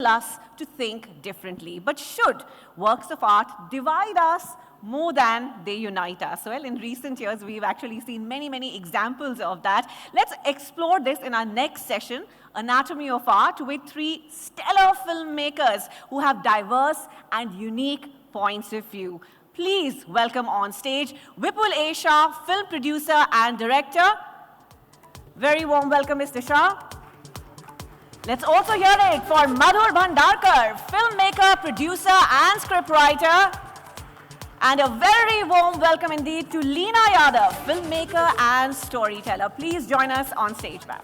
us to think differently. But should works of art divide us more than they unite us? Well, in recent years, we've actually seen many, many examples of that. Let's explore this in our next session, Anatomy of Art, with three stellar filmmakers who have diverse and unique points of view. Please welcome on stage Vipul A. Shah, film producer and director. Very warm welcome, Mr. Shah. Let's also hear it for Madhur Bhandarkar, filmmaker, producer and scriptwriter. And a very warm welcome indeed to Leena Yadav, filmmaker and storyteller. Please join us on stage, ma'am.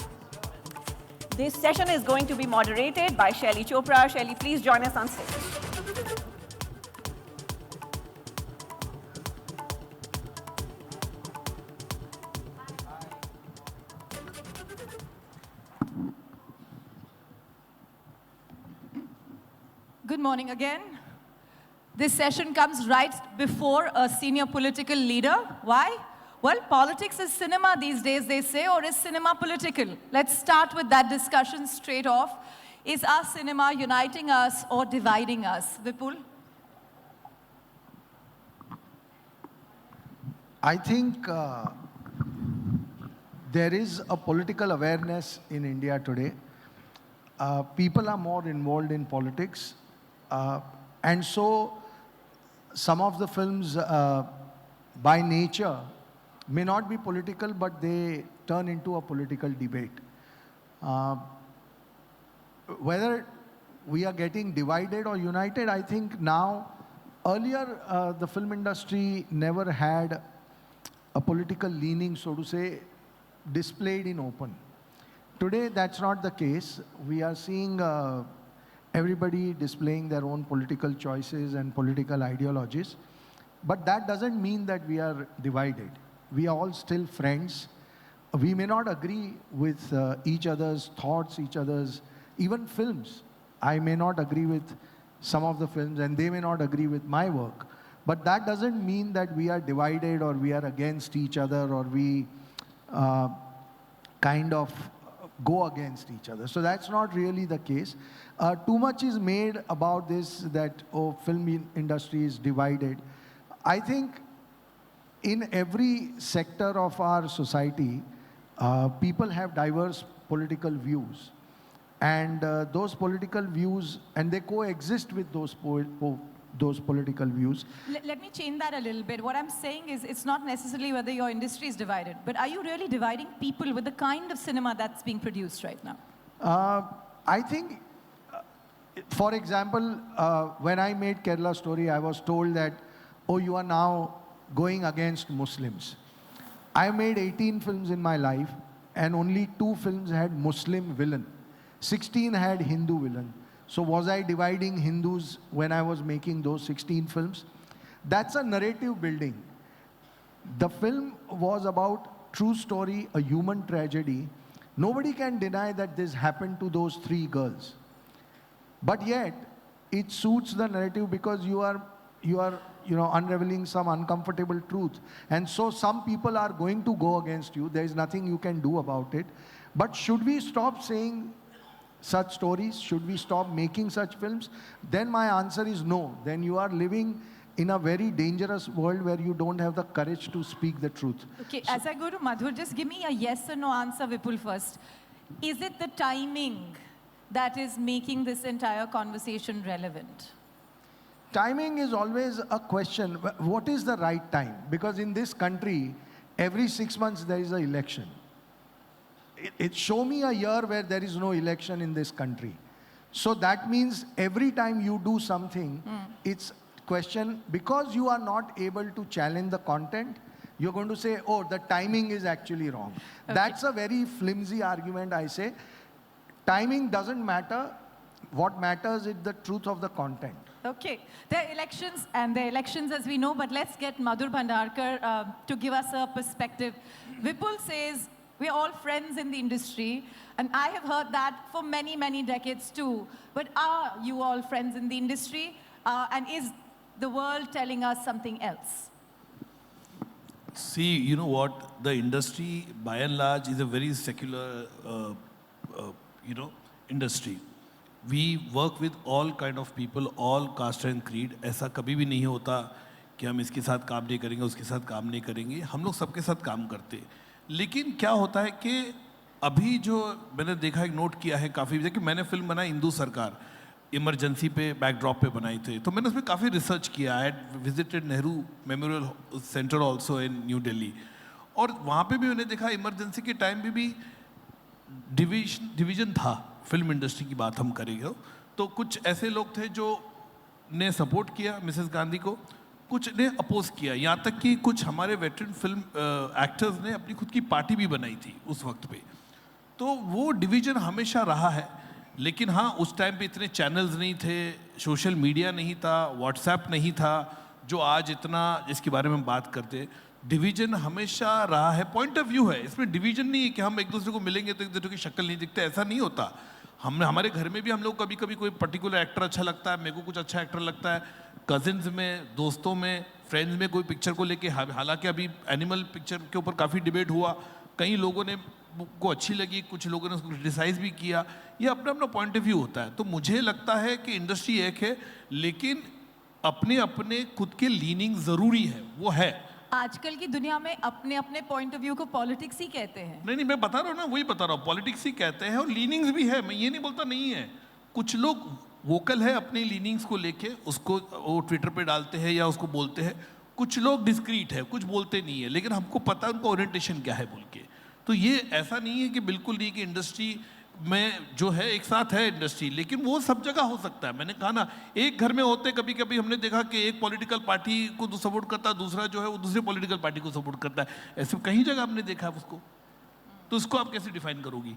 This session is going to be moderated by Shaili Chopra. Shaili, please join us on stage. Good morning again. This session comes right before a senior political leader. Why? Well, politics is cinema these days, they say, or is cinema political? Let's start with that discussion straight off. Is our cinema uniting us or dividing us? Vipul? I think there is a political awareness in India today. People are more involved in politics. And so some of the films by nature may not be political, but they turn into a political debate. Whether we are getting divided or united, I think now, earlier the film industry never had a political leaning, so to say, displayed in open. Today, that's not the case. We are seeing everybody displaying their own political choices and political ideologies. But that doesn't mean that we are divided. We are all still friends. We may not agree with each other's thoughts, each other's, even films. I may not agree with some of the films and they may not agree with my work. But that doesn't mean that we are divided or we are against each other or we kind of go against each other. So that's not really the case. Too much is made about this that, oh, film industry is divided. I think in every sector of our society, people have diverse political views. And those political views, and they coexist with those political views. Let me change that a little bit. What I'm saying is it's not necessarily whether your industry is divided, but are you really dividing people with the kind of cinema that's being produced right now? I think, for example, when I made Kerala Story, I was told that, oh, you are now going against Muslims. I made 18 films in my life, and only 2 films had Muslim villain. 16 had Hindu villain. So was I dividing Hindus when I was making those 16 films? That's a narrative building. The film was about true story, a human tragedy. Nobody can deny that this happened to those 3 girls. But yet, it suits the narrative because you are unraveling some uncomfortable truth. And so some people are going to go against you. There is nothing you can do about it. But should we stop saying such stories? Should we stop making such films? Then my answer is no. Then you are living in a very dangerous world where you don't have the courage to speak the truth. Okay, so, as I go to Madhur, just give me a yes or no answer, Vipul, first. Is it the timing that is making this entire conversation relevant? Timing is always a question. What is the right time? Because in this country, every 6 months there is an election. Show me a year where there is no election in this country. So that means every time you do something, it's question, because you are not able to challenge the content, you're going to say, oh, the timing is actually wrong. Okay. That's a very flimsy argument, I say. Timing doesn't matter. What matters is the truth of the content. Okay. There are elections, and there are elections as we know, but let's get Madhur Bhandarkar to give us a perspective. Vipul says, we're all friends in the industry, and I have heard that for many, many decades too. But are you all friends in the industry? And is the world telling us something else? See, you know what? The industry, by and large, is a very secular, industry. we work with all kind of people, all caste and creed. ऐसा कभी भी नहीं होता कि हम इसके साथ काम नहीं करेंगे, उसके साथ काम नहीं करेंगे. हम लोग सबके साथ काम करते हैं. लेकिन क्या होता है कि अभी जो मैंने देखा, एक नोट किया है काफ़ी, कि मैंने फिल्म बनाई हिंदू सरकार, इमरजेंसी पे बैकड्रॉप पे बनाई थी, तो मैंने उसमें काफ़ी रिसर्च किया. I had visited Nehru memorial centre also in new Delhi, और वहाँ पे भी मैंने देखा इमरजेंसी के टाइम पे भी डिवीजन था. फिल्म इंडस्ट्री की बात हम करेंगे तो कुछ ऐसे लोग थे जो ने सपोर्ट किया मिसेस गांधी को, कुछ ने अपोज किया. यहाँ तक कि कुछ हमारे वेटरन फिल्म एक्टर्स ने अपनी खुद की पार्टी भी बनाई थी उस वक्त पे. तो वो डिवीजन हमेशा रहा है. लेकिन हाँ, उस टाइम पे इतने चैनल्स नहीं थे, सोशल मीडिया नहीं था, व्हाट्सएप नहीं था जो आज इतना जिसके बारे में हम बात करते हैं. डिवीजन हमेशा रहा है. पॉइंट ऑफ व्यू है इसमें, डिवीजन नहीं है कि हम एक दूसरे को मिलेंगे तो एक दूसरे की शक्ल नहीं दिखते, ऐसा नहीं होता. हमारे घर में भी हम लोग कभी कभी कोई पर्टिकुलर एक्टर अच्छा लगता है, मेरे को कुछ अच्छा एक्टर लगता है, कजिन्स में, दोस्तों में, फ्रेंड्स में कोई पिक्चर को लेके, हालांकि अभी एनिमल पिक्चर के ऊपर काफ़ी डिबेट हुआ, कई लोगों ने को अच्छी लगी, कुछ लोगों ने उसको क्रिटिसाइज भी किया. ये अपना अपना पॉइंट ऑफ व्यू होता है. तो मुझे लगता है कि इंडस्ट्री एक है, लेकिन अपने अपने खुद के लीनिंग ज़रूरी है, वो है. आजकल की दुनिया में अपने अपने पॉइंट ऑफ व्यू को पॉलिटिक्स ही कहते हैं. नहीं नहीं, मैं बता रहा हूँ ना, वही बता रहा हूँ, पॉलिटिक्स ही कहते हैं और लीनिंग्स भी है. मैं ये नहीं बोलता नहीं है. कुछ लोग वोकल है अपनी लीनिंग्स को लेके, उसको वो ट्विटर पे डालते हैं या उसको बोलते हैं. कुछ लोग डिस्क्रीट है, कुछ बोलते नहीं है, लेकिन हमको पता है उनका ओरिएंटेशन क्या है बोल के. तो ये ऐसा नहीं है कि बिल्कुल नहीं, कि इंडस्ट्री में जो है एक साथ है इंडस्ट्री, लेकिन वो सब जगह हो सकता है. मैंने कहा ना, एक घर में होते कभी कभी हमने देखा कि एक पॉलिटिकल पार्टी को सपोर्ट करता है, दूसरा जो है वो दूसरे पॉलिटिकल पार्टी को सपोर्ट करता है. ऐसे कहीं जगह हमने देखा है उसको. तो उसको आप कैसे डिफाइन करोगी?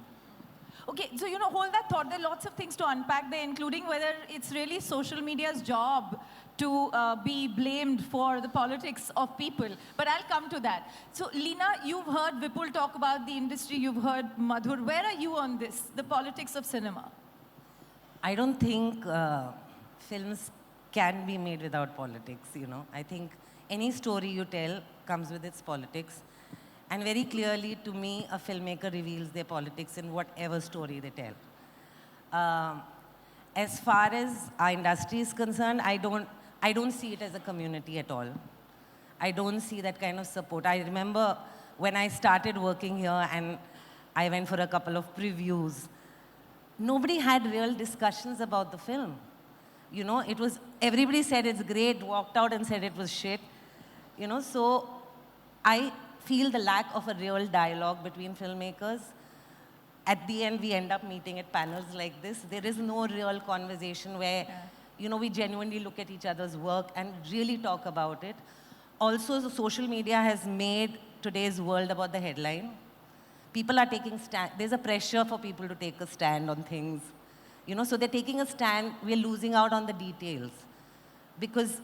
Okay, so hold that thought. There are lots of things to unpack there, including whether it's really social media's job to be blamed for the politics of people. But I'll come to that. So, Leena, you've heard Vipul talk about the industry. You've heard Madhur. Where are you on this, the politics of cinema? I don't think films can be made without politics, I think any story you tell comes with its politics. And very clearly, to me, a filmmaker reveals their politics in whatever story they tell. As far as our industry is concerned, I don't see it as a community at all. I don't see that kind of support. I remember when I started working here and I went for a couple of previews, nobody had real discussions about the film. It was, everybody said it's great, walked out and said it was shit. So I feel the lack of a real dialogue between filmmakers. At the end, we end up meeting at panels like this. There is no real conversation where, we genuinely look at each other's work and really talk about it. Also, the social media has made today's world about the headline. People are taking stand. There's a pressure for people to take a stand on things. So they're taking a stand. We're losing out on the details because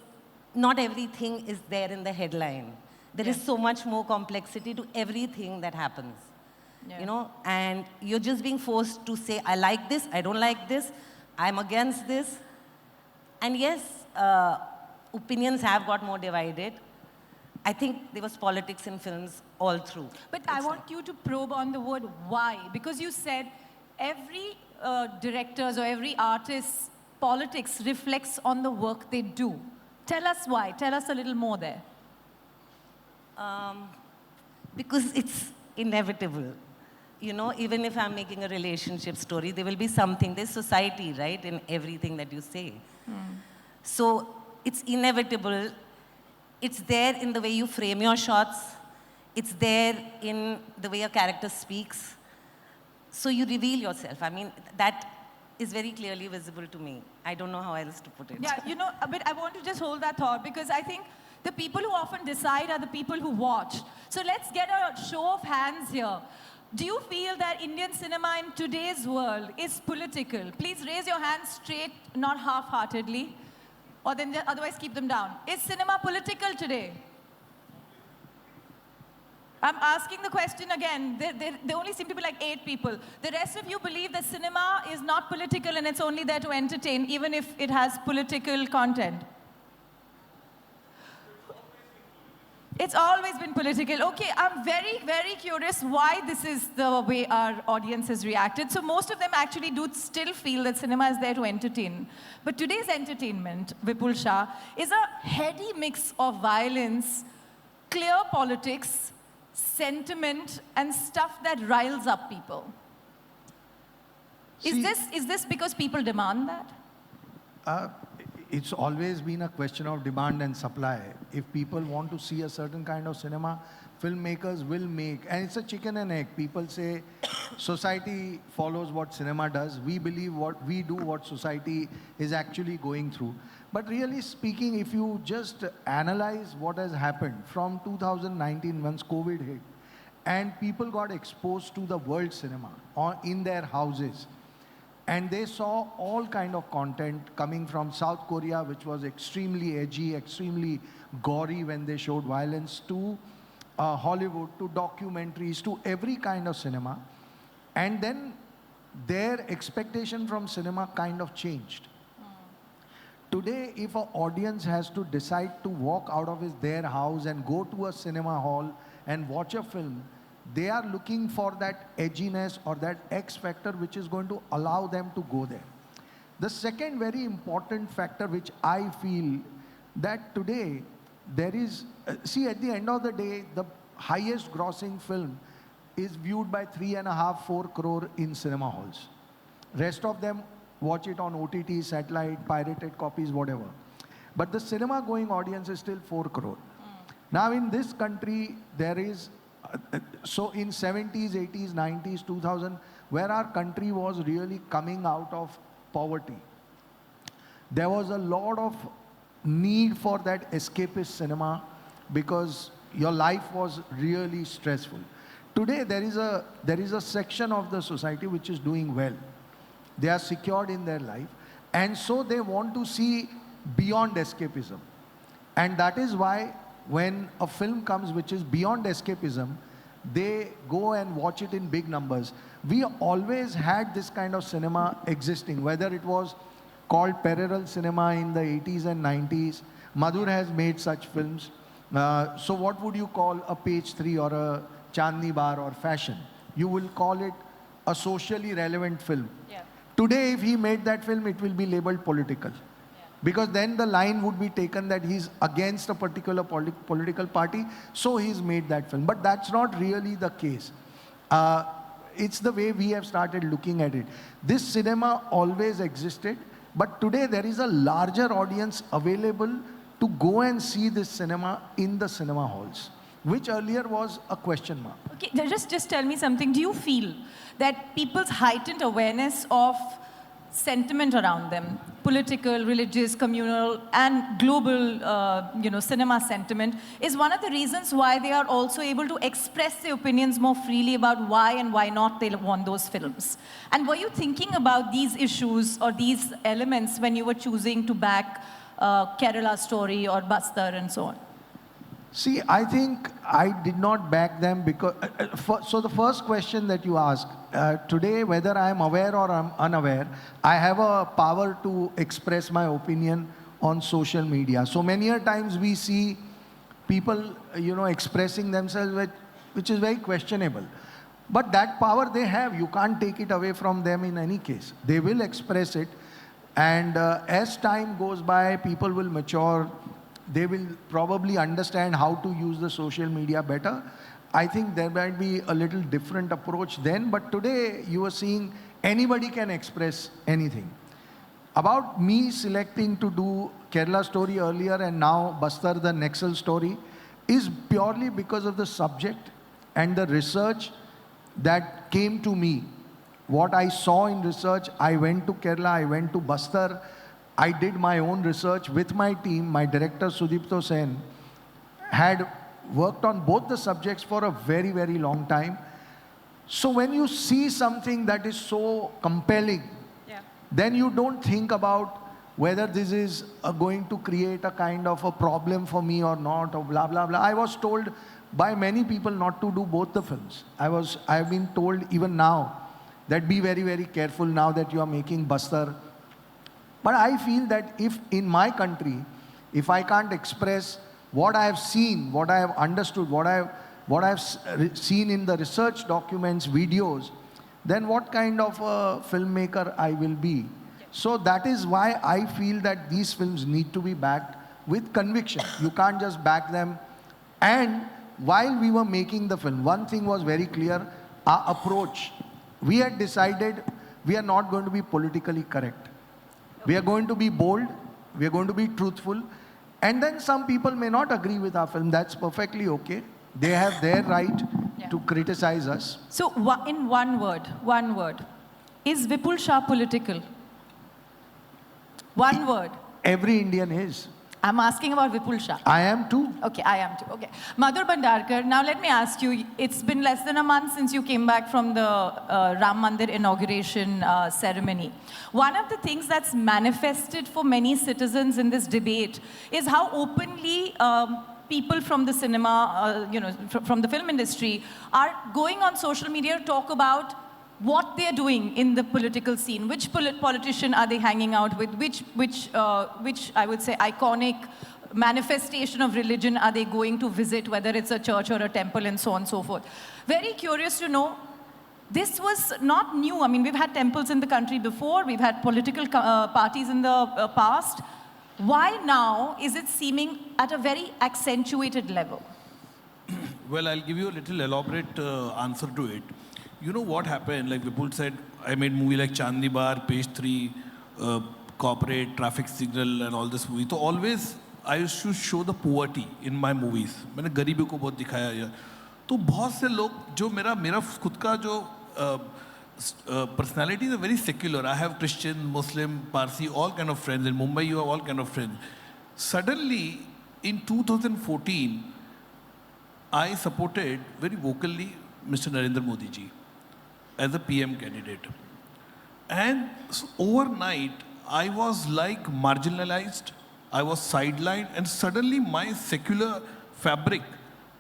not everything is there in the headline. There is so much more complexity to everything that happens. And you're just being forced to say, I like this, I don't like this, I'm against this. And yes, opinions have got more divided. I think there was politics in films all through. But I want you to probe on the word why, because you said every director's or every artist's politics reflects on the work they do. Tell us why. Tell us a little more there. Because it's inevitable. Even if I'm making a relationship story, there will be something. There's society, right, in everything that you say. So it's inevitable. It's there in the way you frame your shots. It's there in the way a character speaks. So you reveal yourself. I mean, that is very clearly visible to me. I don't know how else to put it. Yeah, but I want to just hold that thought because I think the people who often decide are the people who watch. So let's get a show of hands here. Do you feel that Indian cinema in today's world is political? Please raise your hands straight, not half-heartedly, or then otherwise keep them down. Is cinema political today? I'm asking the question again. There only seem to be like 8 people. The rest of you believe that cinema is not political and it's only there to entertain, even if it has political content. It's always been political. Okay, I'm very, very curious why this is the way our audience has reacted. So most of them actually do still feel that cinema is there to entertain. But today's entertainment, Vipul Shah, is a heady mix of violence, clear politics, sentiment, and stuff that riles up people. See- Is this because people demand that? It's always been a question of demand and supply. If people want to see a certain kind of cinema, filmmakers will make, and it's a chicken and egg. People say society follows what cinema does. We believe what we do, what society is actually going through. But really speaking, if you just analyze what has happened from 2019, once COVID hit, and people got exposed to the world cinema in their houses, and they saw all kind of content coming from South Korea, which was extremely edgy, extremely gory when they showed violence, to Hollywood, to documentaries, to every kind of cinema. And then their expectation from cinema kind of changed. Today, if an audience has to decide to walk out of their house and go to a cinema hall and watch a film, they are looking for that edginess or that X factor which is going to allow them to go there. The second very important factor which I feel that today there is, see, at the end of the day, the highest grossing film is viewed by 3.5–4 crore in cinema halls. Rest of them watch it on OTT, satellite, pirated copies, whatever. But the cinema going audience is still 4 crore. Now in this country, there is, so in 70s, 80s, 90s, 2000, where our country was really coming out of poverty, there was a lot of need for that escapist cinema because your life was really stressful. Today, there is a section of the society which is doing well. They are secured in their life, and so they want to see beyond escapism. And that is why when a film comes which is beyond escapism, they go and watch it in big numbers. We always had this kind of cinema existing, whether it was called peripheral cinema in the 80s and 90s. Madhur has made such films. So what would you call a Page 3 or a Chandni Bar or Fashion? You will call it a socially relevant film. Yeah. Today, if he made that film, it will be labeled political. Because then the line would be taken that he's against a particular political party, so he's made that film. But that's not really the case. It's the way we have started looking at it. This cinema always existed, but today there is a larger audience available to go and see this cinema in the cinema halls, which earlier was a question mark. Okay, just tell me something. Do you feel that people's heightened awareness of sentiment around them, political, religious, communal, and global, cinema sentiment, is one of the reasons why they are also able to express their opinions more freely about why and why not they want those films? And were you thinking about these issues or these elements when you were choosing to back Kerala Story or Bastar and so on? See, I think I did not back them because, so the first question that you ask, today whether I am aware or I'm unaware, I have a power to express my opinion on social media. So many a times we see people, expressing themselves, which is very questionable. But that power they have, you can't take it away from them in any case. They will express it, and as time goes by, people will mature. They will probably understand how to use the social media better. I think there might be a little different approach then, but today you are seeing anybody can express anything. About me selecting to do Kerala Story earlier and now Bastar the Naxal story is purely because of the subject and the research that came to me. What I saw in research, I went to Kerala, I went to Bastar, I did my own research with my team. My director, Sudipto Sen, had worked on both the subjects for a very, very long time. So when you see something that is so compelling, then you don't think about whether this is going to create a kind of a problem for me or not, or blah, blah, blah. I was told by many people not to do both the films. I have been told even now that be very, very careful now that you are making Bastar. But I feel that if in my country, if I can't express what I have seen, what I have understood, what I have seen in the research documents, videos, then what kind of a filmmaker I will be. So that is why I feel that these films need to be backed with conviction. You can't just back them. And while we were making the film, one thing was very clear, our approach. We had decided we are not going to be politically correct. We are going to be bold, we are going to be truthful, and then some people may not agree with our film. That's perfectly okay. They have their right to criticize us. So, in one word, is Vipul Shah political? One word. Every Indian is. I'm asking about Vipul Shah. I am too. Okay, I am too. Okay. Madhur Bhandarkar, now let me ask you, it's been less than a month since you came back from the Ram Mandir inauguration ceremony. One of the things that's manifested for many citizens in this debate is how openly people from the cinema, from the film industry are going on social media to talk about what they're doing in the political scene, which politician are they hanging out with, which I would say iconic manifestation of religion are they going to visit, whether it's a church or a temple and so on and so forth. Very curious to know, this was not new. I mean, we've had temples in the country before, we've had political parties in the past. Why now is it seeming at a very accentuated level? Well, I'll give you a little elaborate answer to it. You know what happened, like Vipul said, I made movie like Chandni Bar, Page 3, Corporate, Traffic Signal and all this movie. So always I used to show the poverty in my movies. मैंने गरीबी को बहुत दिखाया है. तो बहुत से लोग जो मेरा खुद का जो personality is very secular. I have Christian, Muslim, Parsi, all kind of friends. In Mumbai you have all kind of friends. Suddenly in 2014, I supported very vocally Mr. Narendra Modi ji as a PM candidate. And so overnight, I was like marginalized, I was sidelined, and suddenly my secular fabric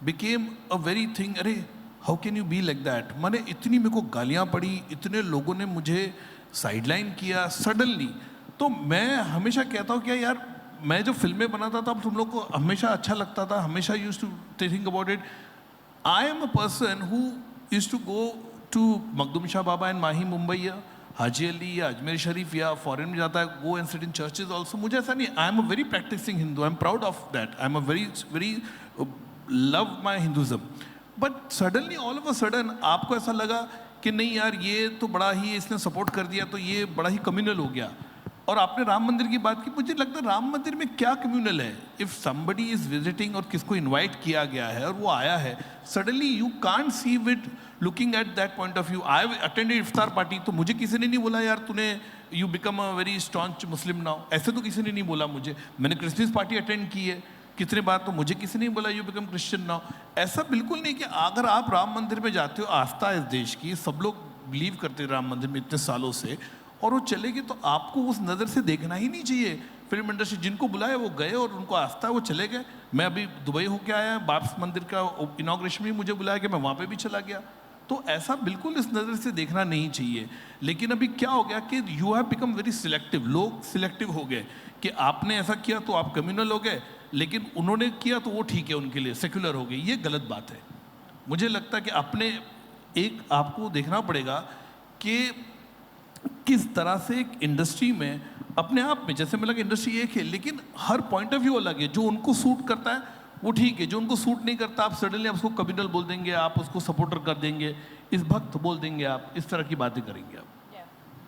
became a very thing, अरे, how can you be like that? मैंने इतनी मेरे को गालियाँ पड़ी, इतने लोगों ने मुझे sideline किया, suddenly. तो मैं हमेशा कहता हूँ कि यार, मैं जो फिल्में बनाता था, तुम लोग को हमेशा अच्छा लगता था, हमेशा used to think about it. I am a person who used to go to Magdum Shah Baba in Mahi, Mumbai, या Haji Ali या Ajmer Sharif या foreign में जाता है, go and sit in churches also. मुझे ऐसा नहीं, I am a very practicing Hindu. I am proud of that. I am a very love my Hinduism. But suddenly, all of a sudden, आपको ऐसा लगा कि नहीं यार ये तो बड़ा ही इसने support कर दिया तो ये बड़ा ही communal हो गया. और आपने राम मंदिर की बात की, मुझे लगता है राम मंदिर में क्या कम्युनल है. इफ somebody is visiting और किसको इनवाइट किया गया है और वो आया है, suddenly you can't see it looking at that point of view. I attended iftar party, तो मुझे किसी ने नहीं बोला यार तूने you become a very staunch Muslim now. ऐसे तो किसी ने नहीं बोला मुझे. मैंने क्रिसमस पार्टी अटेंड की है कितने बार, तो मुझे किसी ने नहीं बोला you become Christian now. ऐसा बिल्कुल नहीं कि अगर आप राम मंदिर में जाते हो, आस्था है इस देश की, सब लोग बिलीव करते हैं राम मंदिर में इतने सालों से, और वो चलेगी तो आपको उस नज़र से देखना ही नहीं चाहिए. फिल्म इंडस्ट्री जिनको बुलाया वो गए और उनको आस्था है वो चले गए. मैं अभी दुबई होके आया, बाप्स मंदिर का इनॉग्रेशन भी मुझे बुलाया कि मैं वहाँ पे भी चला गया. तो ऐसा बिल्कुल इस नज़र से देखना नहीं चाहिए. लेकिन अभी क्या हो गया कि you have become very selective. लोग सिलेक्टिव हो गए कि आपने ऐसा किया तो आप कम्युनल हो गए, लेकिन उन्होंने किया तो वो ठीक है उनके लिए, सेक्युलर हो गए. ये गलत बात है. मुझे लगता है कि अपने एक आपको देखना पड़ेगा कि किस तरह से एक इंडस्ट्री में अपने आप में, जैसे मतलब इंडस्ट्री एक है लेकिन हर पॉइंट ऑफ व्यू अलग है. जो उनको सूट करता है वो ठीक है, जो उनको सूट नहीं करता आप सडनली आप उसको कम्युनल बोल देंगे, आप उसको सपोर्टर कर देंगे, इस भक्त बोल देंगे, आप इस तरह की बातें करेंगे आप.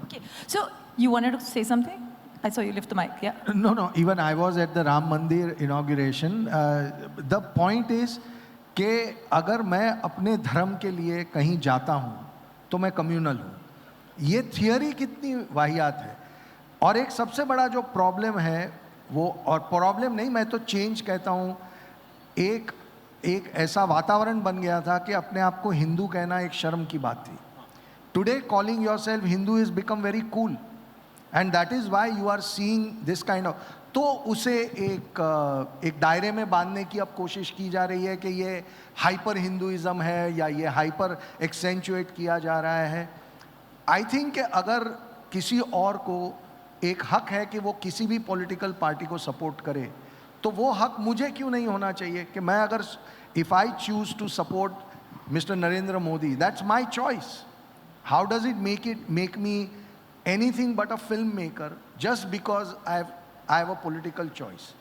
Okay, so you wanted to say something? I saw you lift the mic, yeah? No, even I was at the Ram Mandir inauguration. The point is कि अगर मैं अपने धर्म के लिए कहीं जाता हूँ तो मैं कम्युनल हूँ. ये थियरी कितनी वाहियात है. और एक सबसे बड़ा जो प्रॉब्लम है वो, और प्रॉब्लम नहीं मैं तो चेंज कहता हूँ, एक ऐसा वातावरण बन गया था कि अपने आप को हिंदू कहना एक शर्म की बात थी. Today calling yourself Hindu is become very cool, and that is why you are seeing this kind of. तो उसे एक दायरे में बांधने की अब कोशिश की जा रही है कि ये हाइपर हिंदुइज्म है या ये हाइपर एक्सेंचुएट किया जा रहा है. आई थिंक अगर किसी और को एक हक है कि वो किसी भी पॉलिटिकल पार्टी को सपोर्ट करे, तो वो हक मुझे क्यों नहीं होना चाहिए कि मैं अगर if I choose to support mister Narendra Modi, that's my choice. How does it make me anything but a filmmaker just because I have a political choice?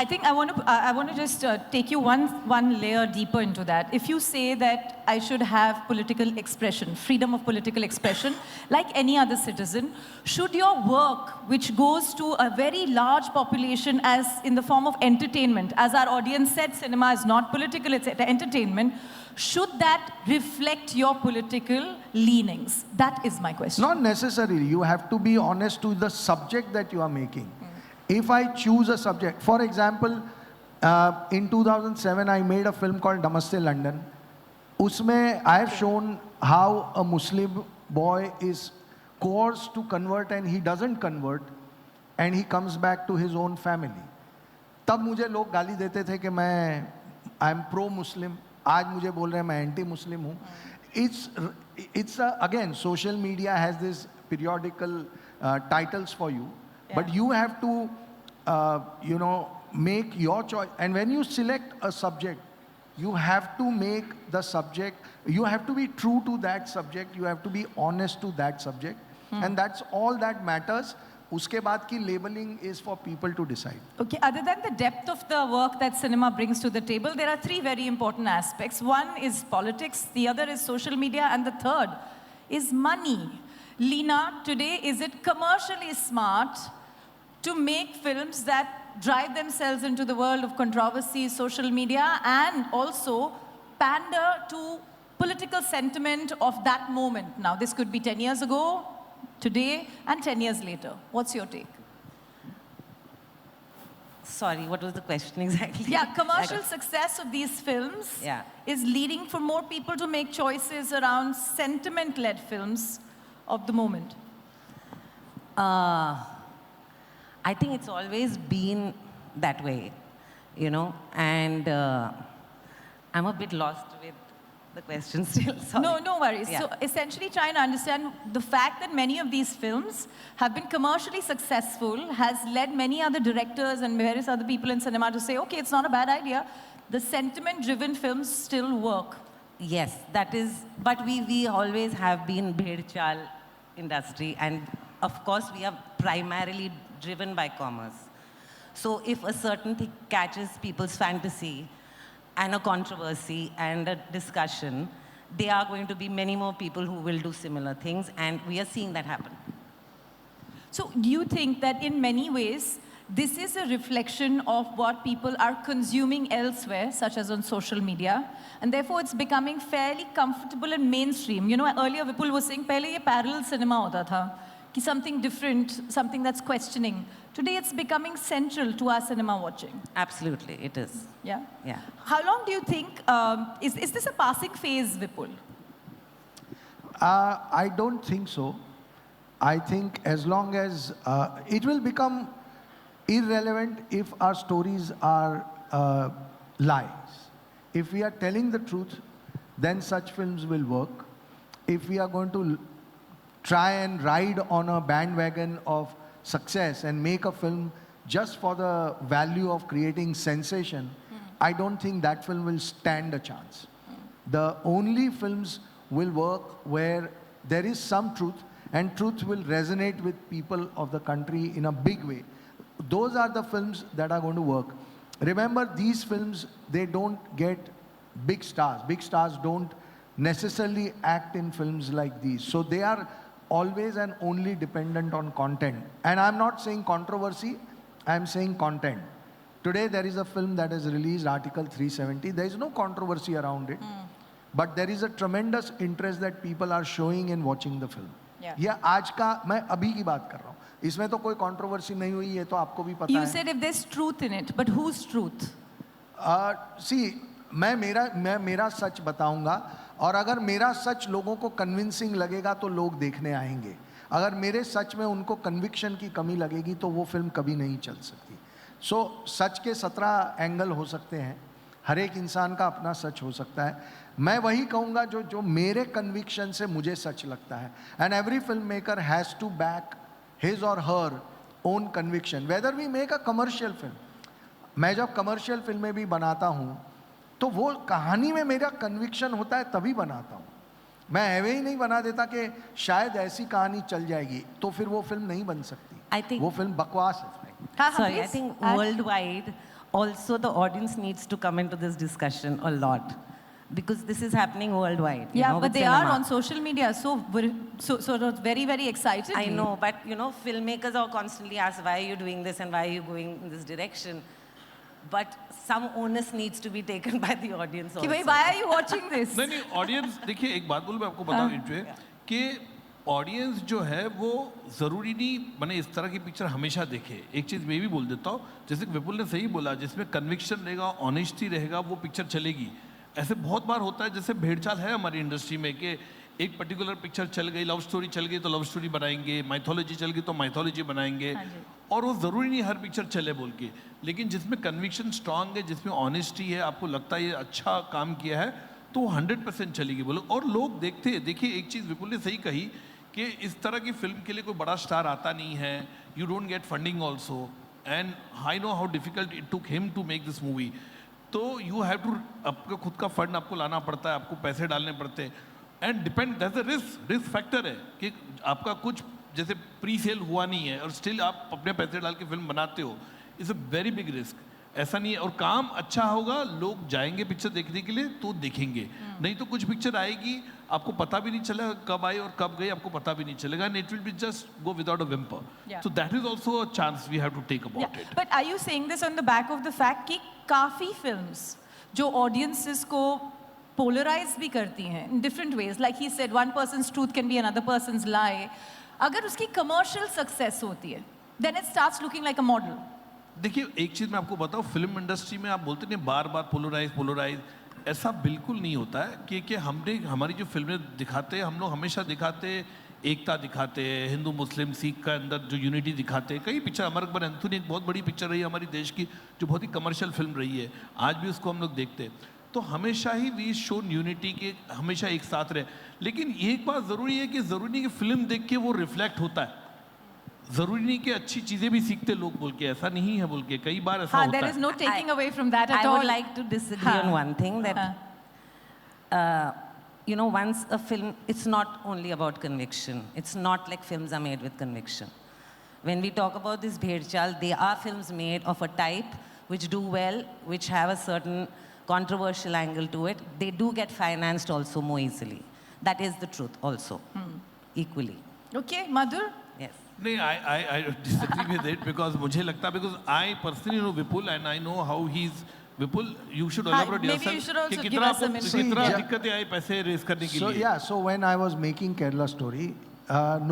I think I want to just take you one layer deeper into that. If you say that I should have political expression, freedom of political expression, like any other citizen, should your work, which goes to a very large population as in the form of entertainment, as our audience said, cinema is not political, it's entertainment, should that reflect your political leanings? That is my question. Not necessarily. You have to be honest to the subject that you are making. If I choose a subject, for example, in 2007 I made a film called Namaste London. Usme I have shown how a Muslim boy is coerced to convert and he doesn't convert and he comes back to his own family. तब मुझे लोग गाली देते थे कि मैं I am pro मुस्लिम, आज मुझे बोल रहे हैं मैं एंटी मुस्लिम हूँ. It's again, social media has this periodical titles for you, but you have to make your choice. And when you select a subject, you have to make the subject, you have to be true to that subject, you have to be honest to that subject, and that's all that matters. उसके बाद की labeling is for people to decide. Okay, other than the depth of the work that cinema brings to the table, there are three very important aspects. One is politics, the other is social media, and the third is money. Leena, today, is it commercially smart to make films that drive themselves into the world of controversy, social media, and also pander to political sentiment of that moment? Now, this could be 10 years ago, today, and 10 years later. What's your take? Sorry, what was the question exactly? Yeah, commercial success of these films is leading for more people to make choices around sentiment-led films of the moment. I think it's always been that way, and I'm a bit lost with the question still. Sorry. No worries. Yeah. So essentially trying to understand the fact that many of these films have been commercially successful has led many other directors and various other people in cinema to say, okay, it's not a bad idea. The sentiment-driven films still work. Yes, that is, but we always have been bhed chal industry, and of course we are primarily driven by commerce. So if a certain thing catches people's fantasy and a controversy and a discussion, there are going to be many more people who will do similar things, and we are seeing that happen. So do you think that in many ways, this is a reflection of what people are consuming elsewhere, such as on social media, and therefore it's becoming fairly comfortable and mainstream? Earlier Vipul was saying, pehle ye parallel cinema hota tha, ki something different, something that's questioning. Today it's becoming central to our cinema watching. Absolutely, it is. Yeah? Yeah. How long do you think, is this a passing phase, Vipul? I don't think so. I think as long as it will become irrelevant if our stories are lies. If we are telling the truth, then such films will work. If we are going to try and ride on a bandwagon of success and make a film just for the value of creating sensation, I don't think that film will stand a chance. The only films will work where there is some truth, and truth will resonate with people of the country in a big way. Those are the films that are going to work. Remember, these films, they don't get big stars. Big stars don't necessarily act in films like these. So they are always and only dependent on content. And I'm not saying controversy, I'm saying content. Today there is a film that is released, Article 370. There is no controversy around it. But there is a tremendous interest that people are showing in watching the film. Yeah. ये आज का मैं अभी की बात कर रहा हूँ. इसमें तो कोई controversy नहीं हुई, ये तो आपको भी पता है. You said if there's truth in it, but whose truth? See, मैं मेरा सच बताऊंगा, और अगर मेरा सच लोगों को कन्विंसिंग लगेगा तो लोग देखने आएंगे. अगर मेरे सच में उनको कन्विक्शन की कमी लगेगी तो वो फिल्म कभी नहीं चल सकती. सो सच के 17 एंगल हो सकते हैं, हर एक इंसान का अपना सच हो सकता है. मैं वही कहूँगा जो मेरे कन्विक्शन से मुझे सच लगता है. And every film maker has to back his or her own conviction, whether we make a commercial film. मैं जब कमर्शियल फिल्में भी बनाता हूँ तो वो कहानी में मेरा कन्विक्शन होता है तभी बनाता हूँ। मैं ऐवे ही नहीं बना देता कि शायद ऐसी कहानी चल जाएगी, तो फिर वो फिल्म नहीं बन सकती। I think- वो फिल्म बकवास है। हाँ, Sorry, I please. think worldwide, also the audience needs to come into this discussion a lot because this is happening worldwide. you Yeah, know, but with they are cinema. on social media, so very, very excited. I know, but you know, filmmakers are constantly asked, why are you doing this and why are you going in this direction? But some onus needs to be taken by the audience कि also. भाई, why are you watching this? नहीं नहीं audience देखिए एक बात बोलूं मैं आपको बताऊं इंट्रो कि ऑडियंस जो है वो ज़रूरी नहीं मैंने इस तरह की पिक्चर हमेशा देखे। एक चीज़ मैं भी बोल देता हूँ, जैसे कि विपुल ने सही बोला, जिसमें कन्विक्शन रहेगा, ऑनेस्टी रहेगा, वो पिक्चर चलेगी। ऐसे बहुत बार होता है, जैसे भेड़चाल है हमारी इंडस्ट्री में कि एक पर्टिकुलर पिक्चर चल गई, लव स्टोरी चल गई तो लव स्टोरी बनाएंगे, माइथोलॉजी चल गई तो माइथोलॉजी बनाएंगे, और वो ज़रूरी नहीं हर पिक्चर चले बोल के। लेकिन जिसमें कन्विक्शन स्ट्रांग है, जिसमें ऑनेस्टी है, आपको लगता है ये अच्छा काम किया है, तो 100% चलेगी बोलो। और लोग देखते हैं। देखिए एक चीज़ विपुल ने सही कही कि इस तरह की फिल्म के लिए कोई बड़ा स्टार आता नहीं है, you don't get funding also, and I know how difficult it took him to make this movie. तो यू हैव टू, आपका खुद का फंड आपको लाना पड़ता है, आपको पैसे डालने पड़ते हैं, and depend that's a risk factor है कि आपका कुछ जैसे प्री सेल हुआ नहीं है और स्टिल आप अपने पैसे डाल के फिल्म बनाते हो, it's a very big risk. ऐसा नहीं है, और काम अच्छा होगा, लोग जाएंगे पिक्चर देखने के लिए तो देखेंगे, नहीं तो कुछ पिक्चर आएगी आपको पता भी नहीं चलेगा कब आई और कब गई, आपको पता भी नहीं चलेगा, and it will be just go without a whimper. So that is also a chance we have to take about it. But are you saying this on the back of the fact कि काफी films जो audiences को polarize भी करती हैं in different ways, like he said, one person's truth can be another person's lie. अगर उसकी commercial success होती है, then it starts looking like a model. देखिए एक चीज़ मैं आपको बताऊं, फिल्म इंडस्ट्री में आप बोलते नहीं बार बार पोलराइज, ऐसा बिल्कुल नहीं होता है कि हमने हमारी जो फिल्में दिखाते हैं, हम लोग हमेशा दिखाते एकता दिखाते हैं, हिंदू मुस्लिम सिख का अंदर जो यूनिटी दिखाते हैं। कई पिक्चर, अमर अकबर एंथोनी एक बहुत बड़ी पिक्चर रही है हमारी देश की, जो बहुत ही कमर्शियल फिल्म रही है, आज भी उसको हम लोग देखते हैं। तो हमेशा ही वी शोन यूनिटी के, हमेशा एक साथ रहे। लेकिन एक बात ज़रूरी है कि ज़रूरी नहीं कि फिल्म देख के वो रिफ्लेक्ट होता है, ज़रूरी नहीं कि अच्छी चीज़ें भी सीखते लोग बोल के, ऐसा नहीं है बोल के, कई बार ऐसा हाँ, होता there है। is no taking away from that at I all. would like to disagree on one thing that, you know, once a film, it's not only about conviction. It's not like films are made with conviction. When we talk about this Bhedchal, they are films made of a type which do well, which have a certain controversial angle to it. They do get financed also more easily. That is the truth also, equally. Okay, Madhur? Yes. नहीं, I disagree with it because मुझे लगता है, because I personally know Vipul and I know how he's Vipul. You should elaborate maybe yourself you should also कि give कितना us some आपको insight. कितना Yeah. दिक्कतें आई पैसे रेस करने के So लिए। yeah, so when I was making Kerala Story,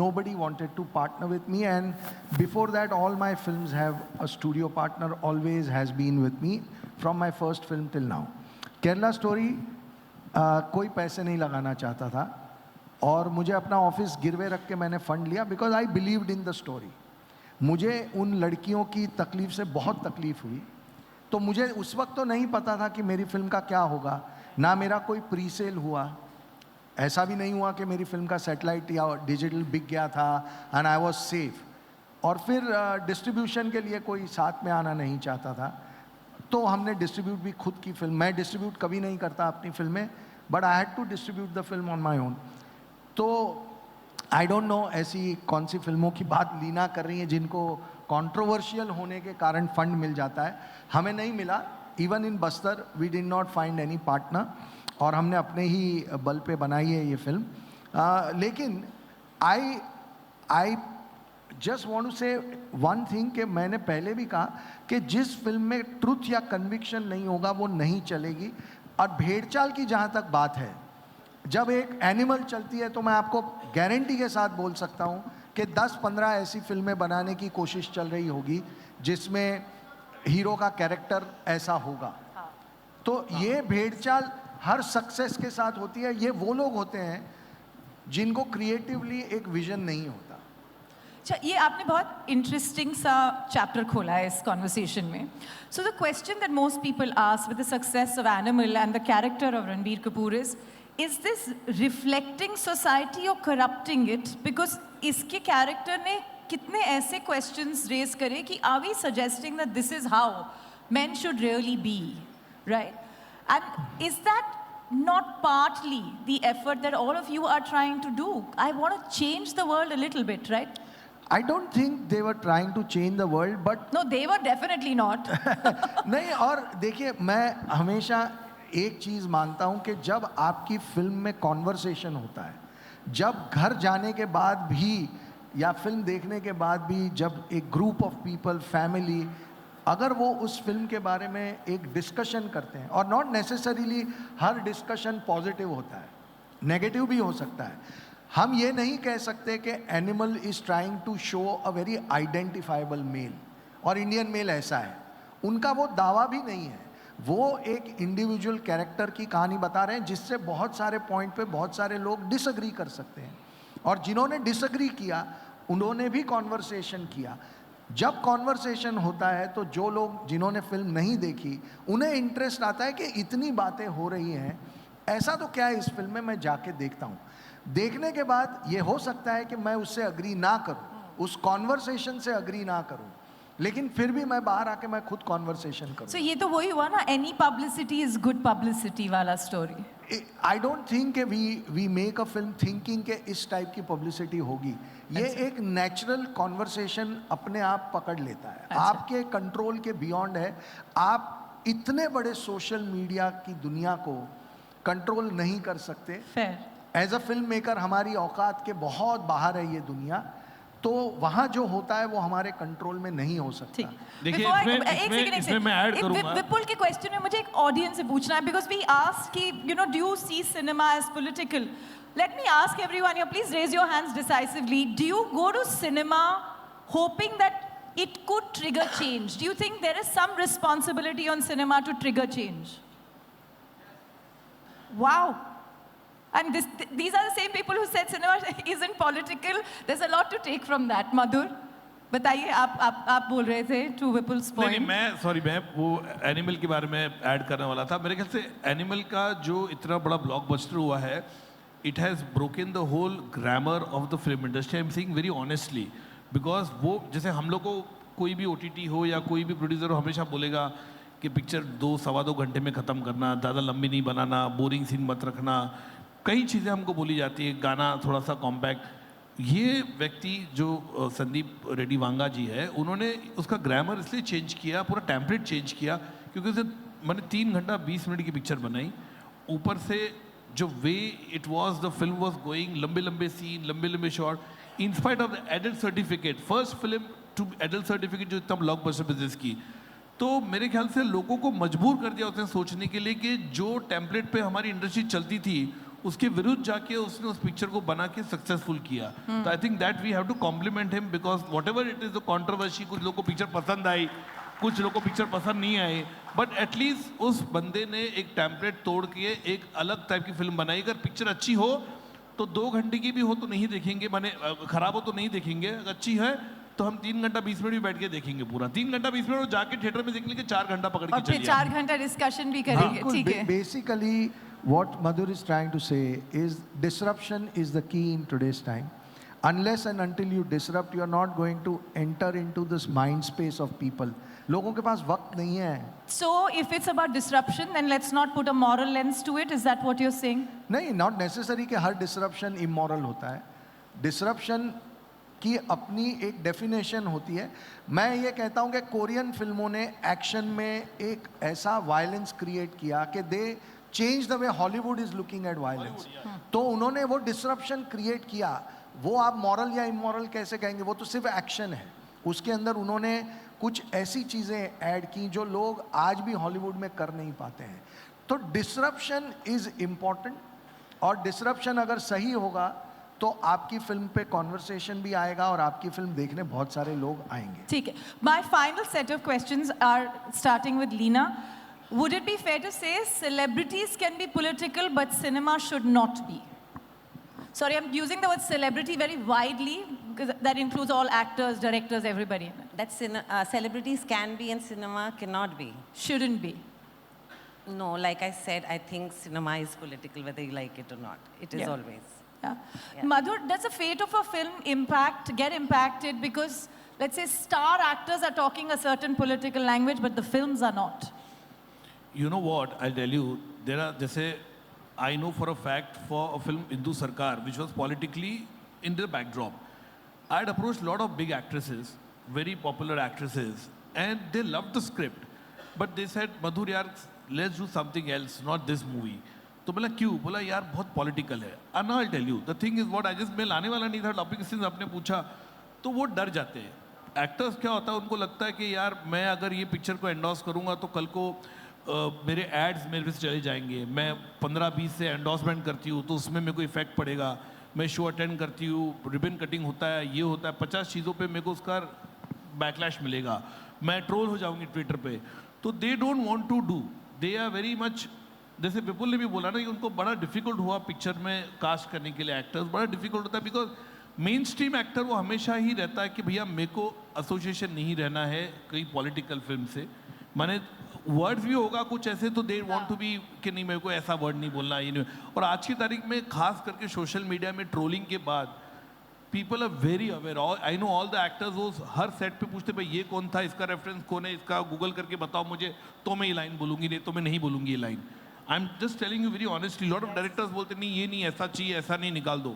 nobody wanted to partner with me, and before that, all my films have a studio partner. Always has been with me from my first film till now. Kerala Story, कोई पैसे नहीं लगाना चाहता था, और मुझे अपना office गिरवे रख के मैंने फंड लिया because I believed in the story. मुझे उन लड़कियों की तकलीफ से बहुत तकलीफ हुई, तो मुझे उस वक्त तो नहीं पता था कि मेरी फिल्म का क्या होगा, ना मेरा कोई प्री सेल हुआ, ऐसा भी नहीं हुआ कि मेरी फिल्म का सैटेलाइट या डिजिटल बिक गया था एंड आई वाज सेफ, और फिर डिस्ट्रीब्यूशन के लिए कोई साथ में आना नहीं चाहता था, तो हमने डिस्ट्रीब्यूट भी खुद की फिल्म, मैं डिस्ट्रीब्यूट कभी नहीं करता अपनी फिल्में, but I had to distribute the film on my own. तो आई डोंट नो ऐसी कौन सी फिल्मों की बात लीना कर रही है जिनको कंट्रोवर्शियल होने के कारण फंड मिल जाता है, हमें नहीं मिला। Even in Bastar we did not find any partner, और हमने अपने ही बल पे बनाई है ये फिल्म। लेकिन आई जस्ट वॉन्ट टू से वन थिंग कि मैंने पहले भी कहा कि जिस फिल्म में ट्रुथ या कन्विक्शन नहीं होगा वो नहीं चलेगी। और भेड़चाल की जहाँ तक बात है, जब एक एनिमल चलती है तो मैं आपको गारंटी के साथ बोल सकता हूँ कि 10-15 ऐसी फिल्में बनाने की कोशिश चल रही होगी जिसमें हीरो का कैरेक्टर ऐसा होगा। तो ये भेड़चाल हर सक्सेस के साथ होती है। ये वो लोग होते हैं जिनको क्रिएटिवली एक विजन नहीं होता। अच्छा, ये आपने बहुत इंटरेस्टिंग सा चैप्टर खोला है इस कॉन्वर्सेशन में। So the question that most people ask with the success of Animal and the character of Ranbir Kapoor is this reflecting society और करप्टिंग इट? बिकॉज इसके कैरेक्टर ने कितने ऐसे क्वेश्चंस रेज करे कि are we suggesting that this is how men should really be, right? And is that not partly the effort that all of you are trying to do? I want to change the world a little bit, right? I don't think they were trying to change the world, but No, they were definitely not. नहीं, और देखिए मैं हमेशा एक चीज़ मानता हूँ कि जब आपकी फिल्म में कॉन्वर्सेशन होता है, जब घर जाने के बाद भी या फिल्म देखने के बाद भी जब एक ग्रुप ऑफ पीपल, फैमिली, अगर वो उस फिल्म के बारे में एक डिस्कशन करते हैं, और not necessarily her discussion positive होता है, नेगेटिव भी हो सकता है, हम ये नहीं कह सकते कि Animal is trying to show a very identifiable male, और इंडियन मेल ऐसा है, उनका वो दावा भी नहीं है, वो एक इंडिविजुअल कैरेक्टर की कहानी बता रहे हैं जिससे बहुत सारे पॉइंट पे बहुत सारे लोग डिसएग्री कर सकते हैं, और जिन्होंने डिसएग्री किया उन्होंने भी कॉन्वर्सेशन किया। जब कॉन्वर्सेशन होता है तो जो लोग जिन्होंने फिल्म नहीं देखी उन्हें इंटरेस्ट आता है कि इतनी बातें हो रही हैं, ऐसा तो क्या है इस फिल्म में, मैं जाके देखता हूँ। देखने के बाद ये हो सकता है कि मैं उससे अग्री ना करूँ, उस कॉन्वर्सेशन से अग्री ना करूँ, लेकिन फिर भी मैं बाहर आके मैं खुद कॉन्वर्सेशन करूँ। So ये तो वही हुआ ना, any publicity is good publicity वाला story. आई डोंट थिंक कि we make a film thinking के इस टाइप की पब्लिसिटी होगी, ये एक नेचुरल कॉन्वर्सेशन अपने आप पकड़ लेता है, आपके कंट्रोल के बियॉन्ड है। आप इतने बड़े सोशल मीडिया की दुनिया को कंट्रोल नहीं कर सकते। Fair. As a film maker हमारी औकात के बहुत बाहर है ये दुनिया, तो वहाँ जो होता है वो हमारे कंट्रोल में नहीं हो सकता। ठीक। देखिए, Before इसमें मैं ऐड करूंगा। विपुल के क्वेश्चन में मुझे एक ऑडियंस से पूछना है, बिकॉज वी आस्क कि you know, do you see cinema as political? Let me ask everyone here, please raise your hands decisively, do you go to cinema hoping that it could trigger change? Do you think there is some responsibility on cinema to trigger change? Wow! And these are the same people who said cinema isn't political. There's a lot to take from that. Madhur, बताइए, आप बोल रहे थे to Vipul's point. नहीं, मैं वो animal के बारे में ऐड करने वाला था। मेरे ख्याल से एनिमल का जो इतना बड़ा ब्लॉकबस्टर हुआ है, it has broken the whole grammar of the film industry. I am saying very honestly, because वो जैसे हम लोग को कोई भी OTT हो या कोई भी प्रोड्यूसर हो हमेशा बोलेगा कि पिक्चर 2-2.25 घंटे में ख़त्म करना, ज़्यादा लंबी नहीं बनाना, बोरिंग सीन मत रखना, कई चीज़ें हमको बोली जाती है, गाना थोड़ा सा कॉम्पैक्ट। ये व्यक्ति जो संदीप रेड्डी वांगा जी है, उन्होंने उसका ग्रामर इसलिए चेंज किया, पूरा टेम्पलेट चेंज किया, क्योंकि उसे मैंने 3 घंटा 20 मिनट की पिक्चर बनाई, ऊपर से जो way it was the film was going, लंबे लंबे सीन, लंबे लंबे shot, in spite of the adult certificate, first film to adult certificate जो इतना ब्लॉकबस्टर बिजनेस की, तो मेरे ख्याल से लोगों को मजबूर कर दिया उसने सोचने के लिए कि जो टेम्पलेट पे हमारी इंडस्ट्री चलती थी उसके विरुद्ध जाके उसने उस पिक्चर को बना के सक्सेसफुल किया। तो I think that we have to compliment him, because whatever it is the controversy, कुछ लोगों को पिक्चर पसंद आई, कुछ लोगों को पिक्चर पसंद नहीं आई, बट एटलीस्ट उस बंदे ने एक टेम्पलेट तोड़ के एक अलग टाइप की फिल्म बनाई। अगर पिक्चर अच्छी हो तो 2 घंटे की भी हो तो नहीं देखेंगे, माने खराब हो तो नहीं देखेंगे, अगर अच्छी है तो हम 3 घंटा 20 मिनट भी बैठ के देखेंगे पूरा। 3 घंटा 20 मिनट जाके थिएटर में देखने के 4 घंटा पकड़ के और फिर चलिए, 4 घंटा डिस्कशन भी करेंगे, ठीक है। Basically what Madhur is trying to say is disruption is the key in today's time. Unless and until you disrupt, you are not going to enter into this mind space of people. लोगों के पास वक्त नहीं है। So if it's about disruption, then let's not put a moral lens to it. Is that what you're saying? नहीं, not necessary कि हर disruption immoral होता है। Disruption की अपनी एक डेफिनेशन होती है। मैं ये कहता हूँ कि कोरियन फिल्मों ने एक्शन में एक ऐसा वायलेंस क्रिएट किया कि दे change the way Hollywood is looking at violence. तो उन्होंने वो डिसरप्शन क्रिएट किया, वो आप मॉरल या इमोरल कैसे कहेंगे, वो तो सिर्फ एक्शन है। उसके अंदर उन्होंने कुछ ऐसी चीज़ें ऐड की जो लोग आज भी हॉलीवुड में कर नहीं पाते हैं। तो डिसरप्शन इज़ इम्पॉर्टेंट, और डिसरप्शन अगर सही होगा तो आपकी फिल्म पे कॉन्वर्सेशन भी आएगा और आपकी फिल्म देखने बहुत सारे लोग आएंगे। ठीक है। My final set of questions are starting with Leena. Would it be fair to say celebrities can be political but cinema should not be? Sorry, I'm using the word celebrity very widely because that includes all actors, directors, everybody. That celebrities can be and cinema cannot be. Shouldn't be. No, like I said, I think cinema is political whether you like it or not. It is Yeah. always. Yeah. Yeah. Madhur, does the fate of a film get impacted because, let's say star actors are talking a certain political language, but the films are not. You know what? I'll tell you. There are, जैसे I know for a fact for a film Hindu Sarkar, which was politically in the backdrop. I had approached a lot of big actresses, very popular actresses, and they loved the script. But they said, Madhur yaar, let's do something else, not this movie. तो बोला क्यों? बोला यार बहुत political है. And now I'll tell you, the thing is what I just मैं लाने वाला नहीं था टॉपिक, सिंस आपने पूछा तो वो डर जाते हैं. एक्टर्स क्या होता है, उनको लगता है कि यार मैं अगर ये पिक्चर को एंडोर्स करूंगा तो कल को मेरे एड्स मेरे पे चले जाएंगे. मैं 15-20 से एंडोर्समेंट करती हूँ तो उसमें मेरे को इफेक्ट पड़ेगा. मैं शो अटेंड करती हूँ, रिबन कटिंग होता है, ये होता है, 50 चीज़ों पे मेरे को उसका बैकलैश मिलेगा, मैं ट्रोल हो जाऊंगी ट्विटर पे. तो they don't want to do, they are very much, जैसे विपुल ने भी बोला ना कि उनको बड़ा डिफिकल्ट हुआ पिक्चर में कास्ट करने के लिए. एक्टर्स बड़ा डिफिकल्ट होता है बिकॉज मेन स्ट्रीम एक्टर वो हमेशा ही रहता है कि भैया मेरे को एसोसिएशन नहीं रहना है कई पॉलिटिकल फिल्म से. माने वर्ड्स भी होगा कुछ ऐसे तो दे वांट टू बी कि नहीं मेरे को ऐसा वर्ड नहीं बोलना, ये नहीं. और आज की तारीख में खास करके सोशल मीडिया में ट्रोलिंग के बाद people are very aware. I know all the actors वो हर सेट पे पूछते भाई ये कौन था, इसका रेफरेंस कौन है, इसका गूगल करके बताओ मुझे तो मैं ये लाइन बोलूँगी, नहीं तो मैं नहीं बोलूँगी ये line. I am just telling you very honestly. Lot of directors बोलते नहीं ये नहीं ऐसा चाहिए, ऐसा नहीं, निकाल दो.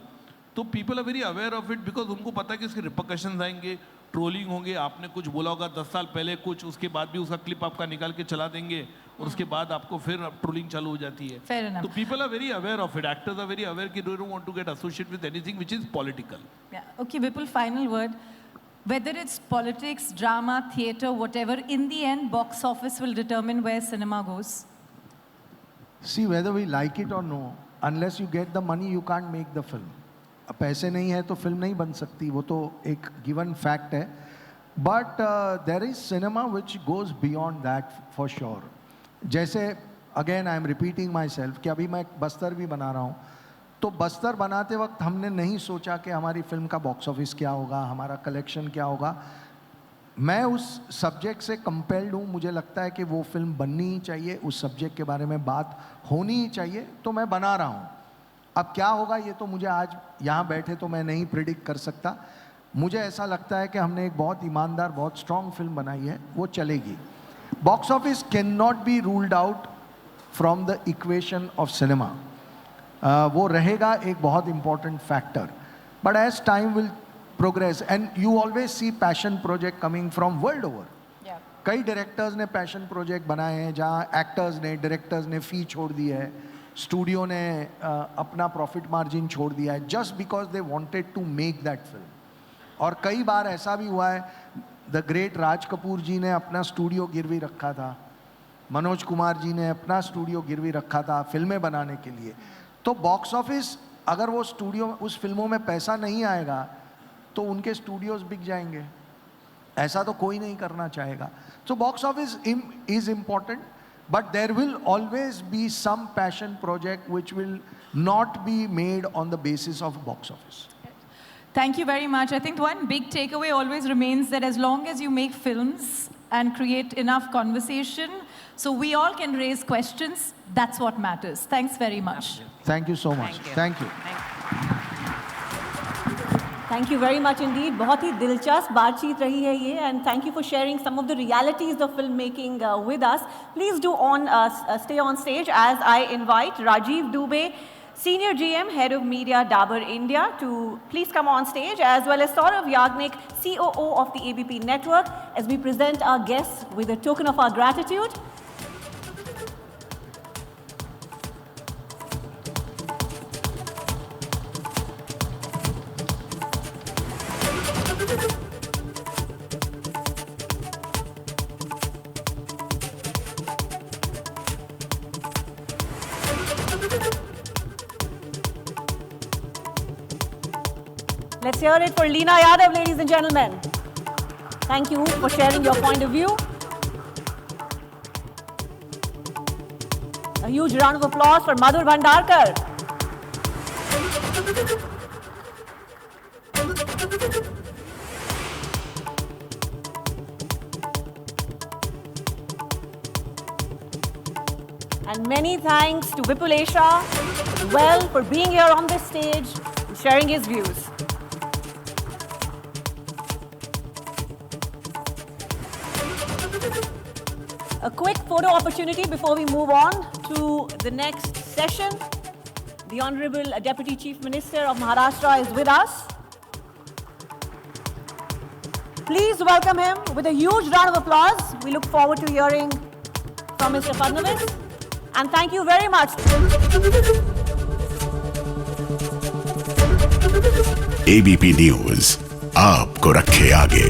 तो people are very aware of it because उनको पता है कि इसके रिपरकशंस आएंगे, ट्रोलिंग होंगे. आपने कुछ बोला होगा 10 साल पहले कुछ, उसके बाद भी उसका क्लिप आपका निकाल के चला देंगे और उसके बाद आपको फिर ट्रोलिंग चालू हो जाती है. Fair enough. तो people are very aware of it. Actors are very aware कि they don't want to get associated with anything which is political. Yeah. Okay, Vipul, final word. Whether it's politics, drama, theatre, whatever, in the end, box office will determine where cinema goes. See, whether we like it or no, unless you get the money, you can't make the film. अब पैसे नहीं है तो film नहीं बन सकती, वो तो एक गिवन फैक्ट है. But there is cinema which goes beyond that for sure. जैसे again I am repeating myself कि अभी मैं बस्तर भी बना रहा हूँ, तो बस्तर बनाते वक्त हमने नहीं सोचा कि हमारी फिल्म का बॉक्स ऑफिस क्या होगा, हमारा कलेक्शन क्या होगा. मैं उस सब्जेक्ट से कंपेल्ड हूँ, मुझे लगता है कि वो फिल्म बननी ही चाहिए, उस सब्जेक्ट के बारे में बात होनी ही चाहिए, तो मैं बना रहा हूँ. अब क्या होगा ये तो मुझे आज यहाँ बैठे तो मैं नहीं प्रिडिक्ट कर सकता. मुझे ऐसा लगता है कि हमने एक बहुत ईमानदार, बहुत स्ट्रॉन्ग फिल्म बनाई है, वो चलेगी. Box office can not be ruled out from the equation of cinema. वो रहेगा एक बहुत important factor. But as time will progress and you always see passion project coming from world over. कई directors ने पैशन प्रोजेक्ट बनाए हैं जहाँ actors ने, डायरेक्टर्स ने फ़ी छोड़ दी है, स्टूडियो ने अपना प्रॉफिट मार्जिन छोड़ दिया है, just because they wanted to make that film. और कई बार ऐसा भी हुआ है, द ग्रेट राज कपूर जी ने अपना स्टूडियो गिरवी रखा था, मनोज कुमार जी ने अपना स्टूडियो गिरवी रखा था फिल्में बनाने के लिए. तो बॉक्स ऑफिस, अगर वो स्टूडियो, उस फिल्मों में पैसा नहीं आएगा तो उनके स्टूडियोज बिक जाएंगे. ऐसा तो कोई नहीं करना चाहेगा. सो box office is important, but there will always be some passion project which will not be made on the basis of box office. Thank you very much. I think one big takeaway always remains that as long as you make films and create enough conversation, so we all can raise questions, that's what matters. Thanks very much. Thank you so much. Thank you. Thank you very much indeed. बहुत ही दिलचस्प बातचीत रही है ये, and thank you for sharing some of the realities of filmmaking with us. Please do stay on stage as I invite Rajiv Dubey, Senior GM, Head of Media, Dabur India, to please come on stage, as well as Saurav Yagnik, COO of the ABP Network, as we present our guests with a token of our gratitude. Let's hear it for Leena Yadav, ladies and gentlemen. Thank you for sharing your point of view. A huge round of applause for Madhur Bhandarkar. And many thanks to Vipul Esha as well for being here on this stage and sharing his views. A quick photo opportunity before we move on to the next session. The Honorable Deputy Chief Minister of Maharashtra is with us. Please welcome him with a huge round of applause. We look forward to hearing from Mr. Fadnavis. And thank you very much. ABP news आपको रखे आगे।